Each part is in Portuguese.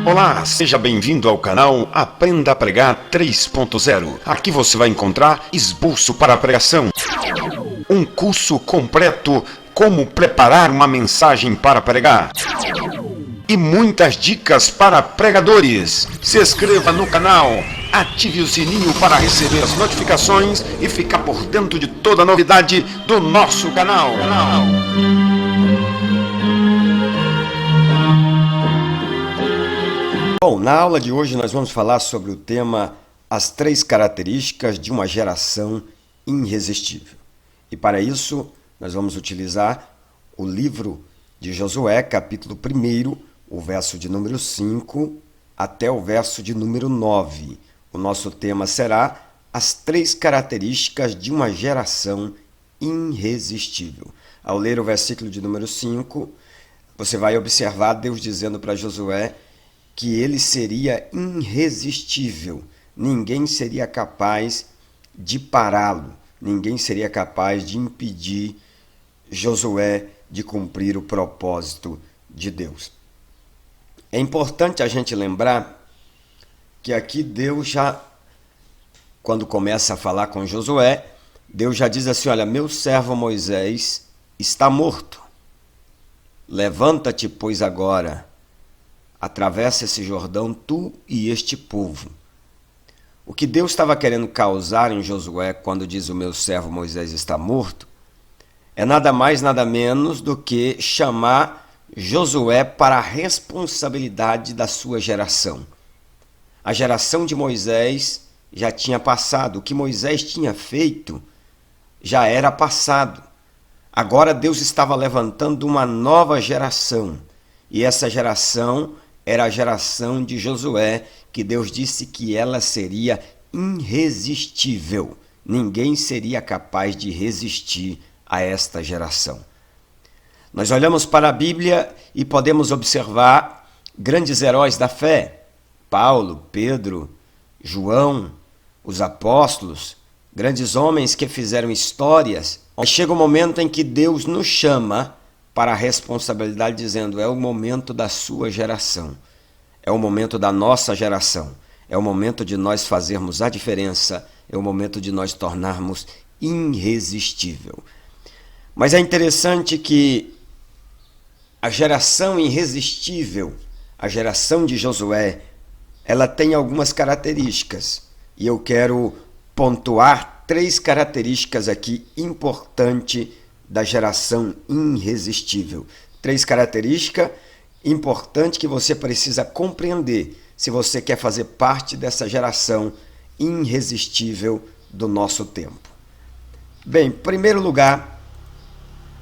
Olá, seja bem-vindo ao canal Aprenda a Pregar 3.0. Aqui você vai encontrar esboço para a pregação, um curso completo como preparar uma mensagem para pregar e muitas dicas para pregadores. Se inscreva no canal, ative o sininho para receber as notificações e ficar por dentro de toda novidade do nosso canal. Bom, na aula de hoje nós vamos falar sobre o tema As 3 características de uma geração irresistível. E para isso nós vamos utilizar o livro de Josué, capítulo 1, o verso de número 5 até o verso de número 9. O nosso tema será As 3 características de uma geração irresistível. Ao ler o versículo de número 5, você vai observar Deus dizendo para Josué que ele seria irresistível, ninguém seria capaz de pará-lo, ninguém seria capaz de impedir Josué de cumprir o propósito de Deus. É importante a gente lembrar que aqui Deus já, quando começa a falar com Josué, Deus já diz assim: olha, meu servo Moisés está morto, levanta-te, pois, agora, atravessa esse Jordão, tu e este povo. O que Deus estava querendo causar em Josué quando diz o meu servo Moisés está morto, é nada mais, nada menos do que chamar Josué para a responsabilidade da sua geração. A geração de Moisés já tinha passado, o que Moisés tinha feito já era passado. Agora Deus estava levantando uma nova geração, e essa geração era a geração de Josué, que Deus disse que ela seria irresistível. Ninguém seria capaz de resistir a esta geração. Nós olhamos para a Bíblia e podemos observar grandes heróis da fé: Paulo, Pedro, João, os apóstolos, grandes homens que fizeram histórias. Chega um momento em que Deus nos chama para a responsabilidade, dizendo: é o momento da sua geração, é o momento da nossa geração, é o momento de nós fazermos a diferença, é o momento de nós tornarmos irresistível. Mas é interessante que a geração irresistível, a geração de Josué, ela tem algumas características, e eu quero pontuar 3 características aqui importantes da geração irresistível. 3 características importantes que você precisa compreender se você quer fazer parte dessa geração irresistível do nosso tempo. Bem, em primeiro lugar,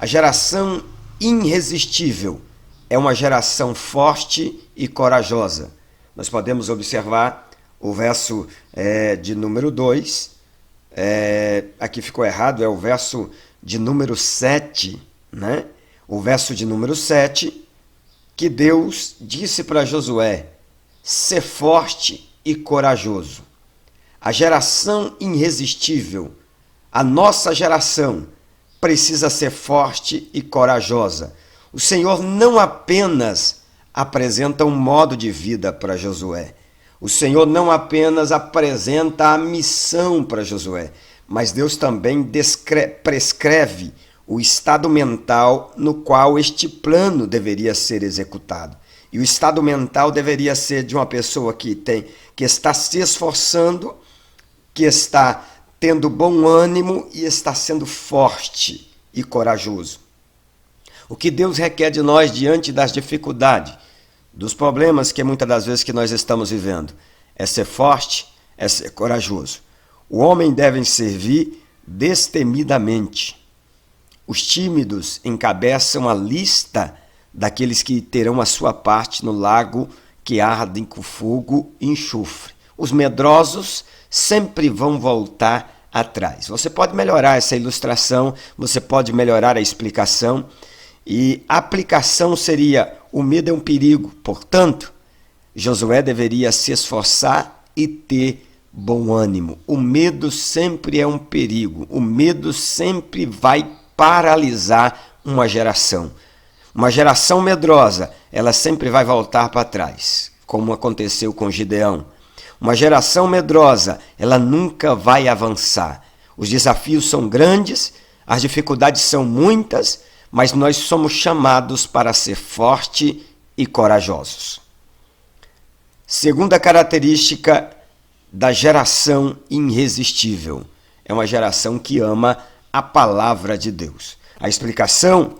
a geração irresistível é uma geração forte e corajosa. Nós podemos observar o verso de número 2, aqui ficou errado, é o verso de número 7, né? O verso de número 7, que Deus disse para Josué: ser forte e corajoso. A geração irresistível, a nossa geração, precisa ser forte e corajosa. O Senhor não apenas apresenta um modo de vida para Josué, o Senhor não apenas apresenta a missão para Josué, mas Deus também prescreve o estado mental no qual este plano deveria ser executado. E o estado mental deveria ser de uma pessoa que está se esforçando, que está tendo bom ânimo e está sendo forte e corajoso. O que Deus requer de nós diante das dificuldades, dos problemas que muitas das vezes que nós estamos vivendo, é ser forte, é ser corajoso. O homem deve servir destemidamente. Os tímidos encabeçam a lista daqueles que terão a sua parte no lago que arde com fogo e enxofre. Os medrosos sempre vão voltar atrás. Você pode melhorar essa ilustração, você pode melhorar a explicação, e a aplicação seria: o medo é um perigo, portanto, Josué deveria se esforçar e ter bom ânimo. O medo sempre é um perigo, o medo sempre vai paralisar uma geração. Uma geração medrosa, ela sempre vai voltar para trás. como aconteceu com Gideão. Uma geração medrosa, ela nunca vai avançar. Os desafios são grandes, as dificuldades são muitas, mas nós somos chamados para ser fortes e corajosos. Segunda característica da geração irresistível. É uma geração que ama a palavra de Deus. A explicação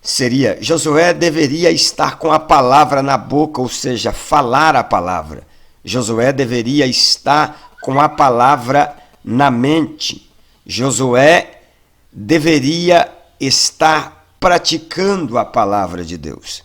seria: Josué deveria estar com a palavra na boca, ou seja, falar a palavra. Josué deveria estar com a palavra na mente. Josué deveria estar praticando a palavra de Deus.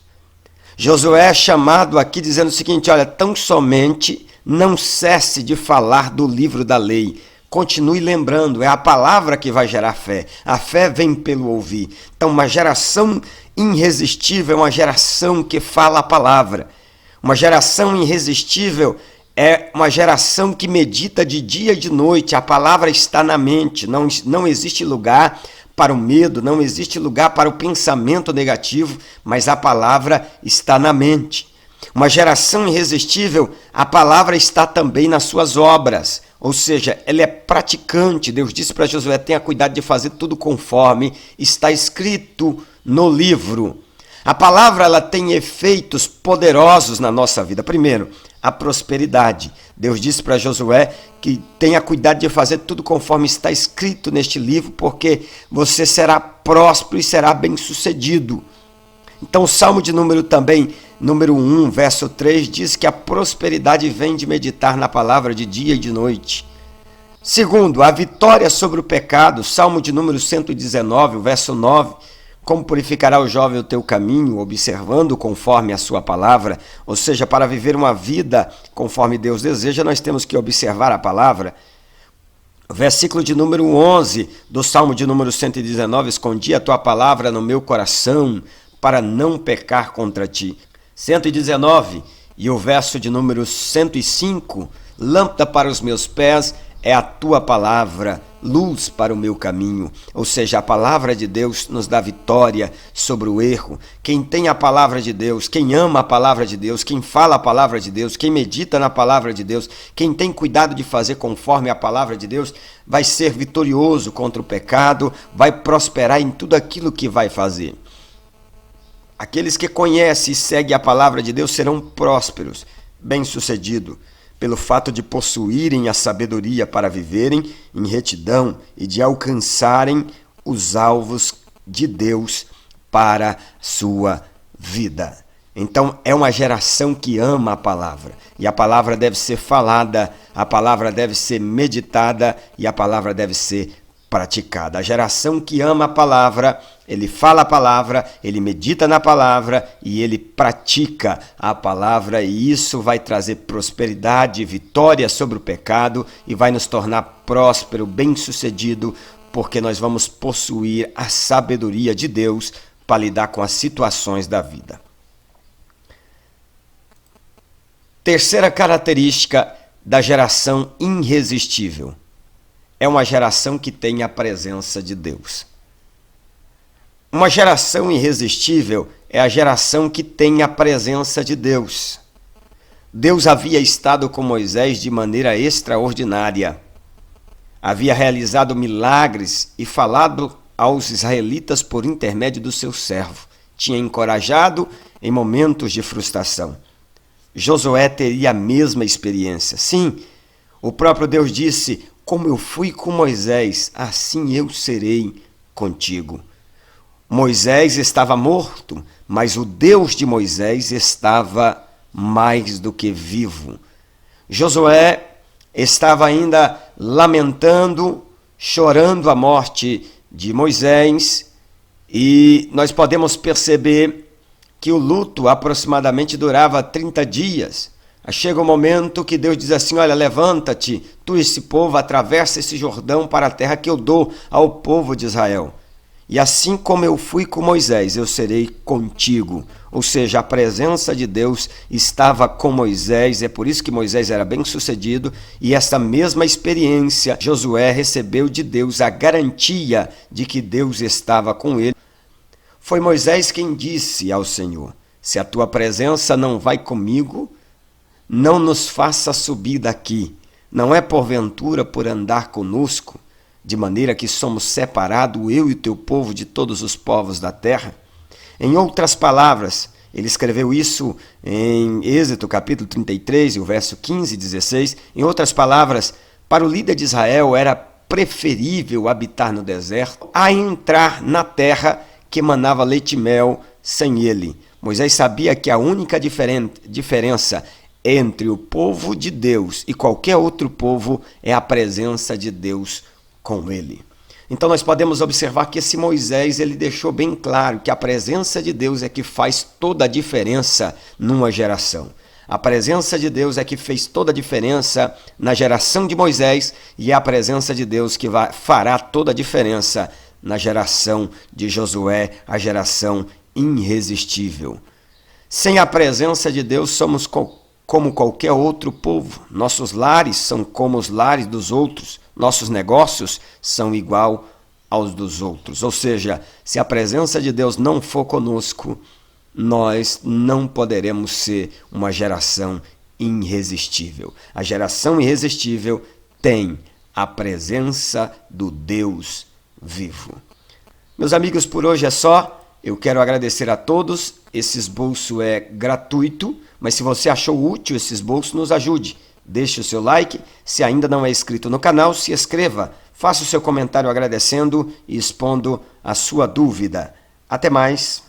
Josué é chamado aqui dizendo o seguinte: olha, tão somente não cesse de falar do livro da lei. Continue lembrando, é a palavra que vai gerar fé. A fé vem pelo ouvir. Então, uma geração irresistível é uma geração que fala a palavra. Uma geração irresistível é uma geração que medita de dia e de noite. A palavra está na mente. Não existe lugar para o medo, não existe lugar para o pensamento negativo, mas a palavra está na mente. Uma geração irresistível, a palavra está também nas suas obras, ou seja, ela é praticante. Deus disse para Josué: tenha cuidado de fazer tudo conforme está escrito no livro. A palavra ela tem efeitos poderosos na nossa vida. Primeiro, a prosperidade. Deus disse para Josué que tenha cuidado de fazer tudo conforme está escrito neste livro, porque você será próspero e será bem-sucedido. Então, o Salmo de número 1, verso 3, diz que a prosperidade vem de meditar na palavra de dia e de noite. Segundo, a vitória sobre o pecado. Salmo de número 119, verso 9. Como purificará o jovem o teu caminho, observando conforme a sua palavra? Ou seja, para viver uma vida conforme Deus deseja, nós temos que observar a palavra. Versículo de número 11 do Salmo de número 119, escondi a tua palavra no meu coração, para não pecar contra ti. 119, e o verso de número 105, lâmpada para os meus pés é a tua palavra, luz para o meu caminho. Ou seja, a palavra de Deus nos dá vitória sobre o erro. Quem tem a palavra de Deus, quem ama a palavra de Deus, quem fala a palavra de Deus, quem medita na palavra de Deus, quem tem cuidado de fazer conforme a palavra de Deus, vai ser vitorioso contra o pecado, vai prosperar em tudo aquilo que vai fazer. Aqueles que conhecem e seguem a palavra de Deus serão prósperos, bem-sucedidos, pelo fato de possuírem a sabedoria para viverem em retidão e de alcançarem os alvos de Deus para sua vida. Então, é uma geração que ama a palavra. E a palavra deve ser falada, a palavra deve ser meditada e a palavra deve ser praticada. A geração que ama a palavra, ele fala a palavra, ele medita na palavra e ele pratica a palavra, e isso vai trazer prosperidade, vitória sobre o pecado e vai nos tornar próspero, bem-sucedido, porque nós vamos possuir a sabedoria de Deus para lidar com as situações da vida. Terceira característica da geração irresistível. É uma geração que tem a presença de Deus. Uma geração irresistível é a geração que tem a presença de Deus. Deus havia estado com Moisés de maneira extraordinária. Havia realizado milagres e falado aos israelitas por intermédio do seu servo. Tinha encorajado em momentos de frustração. Josué teria a mesma experiência. Sim, o próprio Deus disse: como eu fui com Moisés, assim eu serei contigo. Moisés estava morto, mas o Deus de Moisés estava mais do que vivo. Josué estava ainda lamentando, chorando a morte de Moisés, e nós podemos perceber que o luto aproximadamente durava 30 dias. Chega um momento que Deus diz assim: olha, levanta-te, tu e esse povo, atravessa esse Jordão para a terra que eu dou ao povo de Israel. E assim como eu fui com Moisés, eu serei contigo. Ou seja, a presença de Deus estava com Moisés, é por isso que Moisés era bem-sucedido, e essa mesma experiência Josué recebeu de Deus, a garantia de que Deus estava com ele. Foi Moisés quem disse ao Senhor: se a tua presença não vai comigo, não nos faça subir daqui. Não é porventura por andar conosco, de maneira que somos separados, eu e o teu povo, de todos os povos da terra? Em outras palavras, ele escreveu isso em Êxodo capítulo 33, o verso 15 e 16. Em outras palavras, para o líder de Israel era preferível habitar no deserto a entrar na terra que manava leite e mel sem ele. Moisés sabia que a única diferença entre o povo de Deus e qualquer outro povo é a presença de Deus com ele. Então nós podemos observar que esse Moisés, ele deixou bem claro que a presença de Deus é que faz toda a diferença numa geração. A presença de Deus é que fez toda a diferença na geração de Moisés e é a presença de Deus que fará toda a diferença na geração de Josué, a geração irresistível. Sem a presença de Deus somos como qualquer outro povo. Nossos lares são como os lares dos outros. Nossos negócios são igual aos dos outros. Ou seja, se a presença de Deus não for conosco, nós não poderemos ser uma geração irresistível. A geração irresistível tem a presença do Deus vivo. Meus amigos, por hoje é só. Eu quero agradecer a todos. Esse esboço é gratuito, mas se você achou útil esse esboço, nos ajude. Deixe o seu like. Se ainda não é inscrito no canal, se inscreva. Faça o seu comentário agradecendo e expondo a sua dúvida. Até mais.